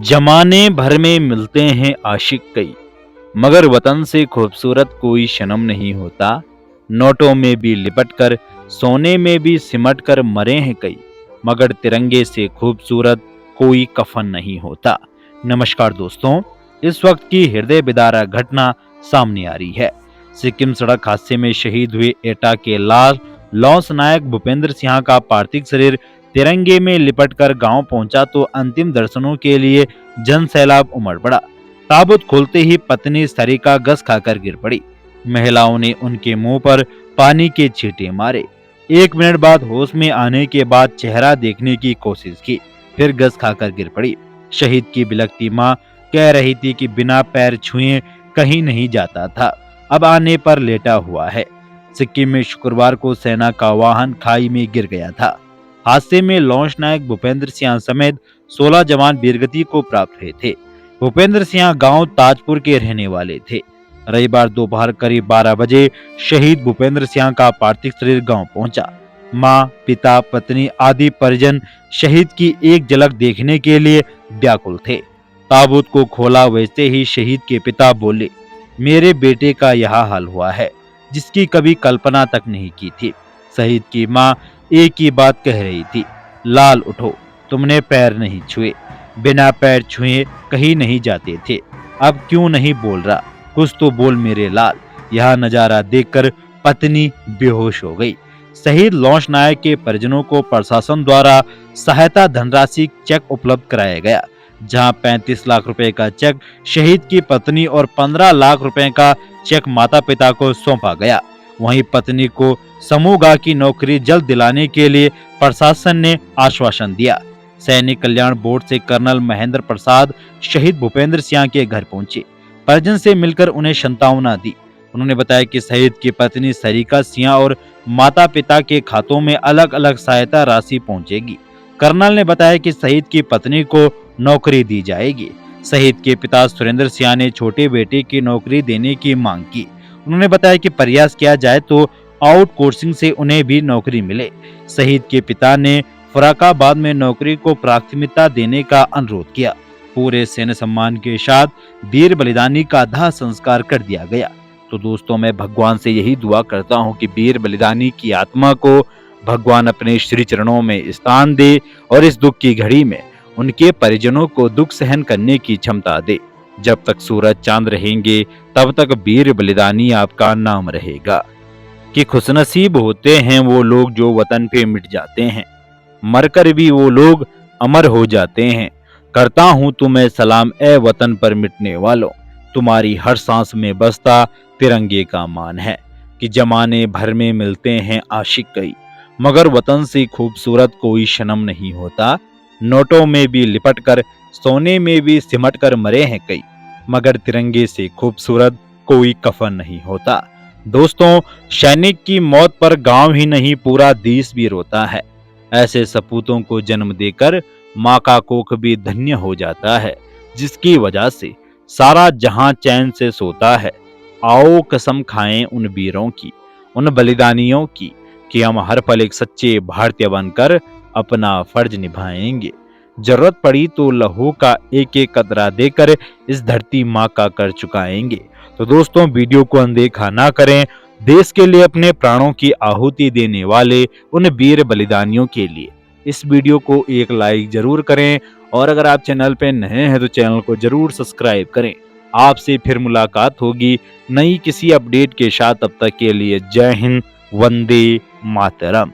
जमाने भर में मिलते हैं आशिक कई, मगर वतन से खूबसूरत कोई सनम नहीं होता। नोटों में भी लिपट कर, सोने में भी सिमट कर मरे हैं कई, मगर तिरंगे से खूबसूरत कोई कफन नहीं होता। नमस्कार दोस्तों, इस वक्त की हृदय बिदारा घटना सामने आ रही है। सिक्किम सड़क हादसे में शहीद हुए एटा के लाल लॉन्स नायक भूपेंद्र सिंह का पार्थिव शरीर तिरंगे में लिपटकर गांव पहुंचा तो अंतिम दर्शनों के लिए जन सैलाब उमड़ पड़ा। ताबूत खोलते ही पत्नी सरिका गस खाकर गिर पड़ी। महिलाओं ने उनके मुंह पर पानी के छींटे मारे। 1 मिनट बाद होश में आने के बाद चेहरा देखने की कोशिश की, फिर गस खाकर गिर पड़ी। शहीद की बिलखती मां कह रही थी कि बिना पैर छुए कहीं नहीं जाता था, अब आने पर लेटा हुआ है। सिक्किम में शुक्रवार को सेना का वाहन खाई में गिर गया था। हादसे में लॉन्च नायक भूपेंद्र सिंह समेत 16 जवान वीरगति को प्राप्त हुए थे। भूपेंद्र सिंह गांव ताजपुर के रहने वाले थे। रविवार दोपहर करीब 12 बजे शहीद भूपेंद्र सिंह का पार्थिव शरीर गांव पहुंचा। मां, पिता, पत्नी आदि परिजन शहीद की एक झलक देखने के लिए व्याकुल थे। ताबूत को खोला वैसे ही शहीद के पिता बोले, मेरे बेटे का यह हाल हुआ है जिसकी कभी कल्पना तक नहीं की थी। शहीद की मां एक ही बात कह रही थी, लाल उठो, तुमने पैर नहीं छुए, बिना पैर छुए कहीं नहीं जाते थे, अब क्यों नहीं बोल रहा, कुछ तो बोल मेरे लाल। यह नजारा देखकर पत्नी बेहोश हो गई। शहीद लॉन्च नायक के परिजनों को प्रशासन द्वारा सहायता धनराशि चेक उपलब्ध कराया गया, जहां 35 लाख रुपए का चेक शहीद की पत्नी और 15 लाख रुपए का चेक माता पिता को सौंपा गया। वहीं पत्नी को समूह गा की नौकरी जल्द दिलाने के लिए प्रशासन ने आश्वासन दिया। सैनिक कल्याण बोर्ड से कर्नल महेंद्र प्रसाद शहीद भूपेंद्र सिंह के घर पहुंचे। परिजन से मिलकर उन्हें सांत्वना दी। उन्होंने बताया कि शहीद की पत्नी सरिका सिंह और माता पिता के खातों में अलग अलग सहायता राशि पहुंचेगी। कर्नल ने बताया कि शहीद की पत्नी को नौकरी दी जाएगी। शहीद के पिता सुरेंद्र सिंह ने छोटे बेटे की नौकरी देने की मांग की। उन्होंने बताया कि प्रयास किया जाए तो आउटसोर्सिंग से उन्हें भी नौकरी मिले। शहीद के पिता ने फराकाबाद में नौकरी को प्राथमिकता देने का अनुरोध किया। पूरे सैन्य सम्मान के साथ वीर बलिदानी का दाह संस्कार कर दिया गया। तो दोस्तों, मैं भगवान से यही दुआ करता हूँ कि वीर बलिदानी की आत्मा को भगवान अपने श्री चरणों में स्थान दे और इस दुख की घड़ी में उनके परिजनों को दुख सहन करने की क्षमता दे। जब तक सूरज चांद रहेंगे तब तक वीर बलिदानी आपका नाम रहेगा। कि खुशनसीब होते हैं वो लोग जो वतन पे मिट जाते हैं, मरकर भी वो लोग अमर हो जाते हैं। करता हूँ तुम्हें सलाम ए वतन पर मिटने वालों, तुम्हारी हर सांस में बसता तिरंगे का मान है। कि जमाने भर में मिलते हैं आशिक कई, मगर वतन से खूबसूरत कोई सनम नहीं होता। नोटों में भी लिपट कर, सोने में भी सिमट कर मरे हैं कई, मगर तिरंगे से खूबसूरत कोई कफन नहीं होता। दोस्तों, सैनिक की मौत पर गांव ही नहीं पूरा देश भी रोता है। ऐसे सपूतों को जन्म देकर माँ का कोख भी धन्य हो जाता है, जिसकी वजह से सारा जहां चैन से सोता है। आओ कसम खाएं उन वीरों की, उन बलिदानियों की, कि हम हर पल एक सच्चे भारतीय बनकर अपना फर्ज निभाएंगे। जरूरत पड़ी तो लहू का एक एक कतरा देकर इस धरती माँ का कर चुकाएंगे। तो दोस्तों, वीडियो को अनदेखा ना करें। देश के लिए अपने प्राणों की आहुति देने वाले उन वीर बलिदानियों के लिए इस वीडियो को एक लाइक जरूर करें, और अगर आप चैनल पे नए हैं तो चैनल को जरूर सब्सक्राइब करें। आपसे फिर मुलाकात होगी नई किसी अपडेट के साथ। तब तक के लिए जय हिंद, वंदे मातरम।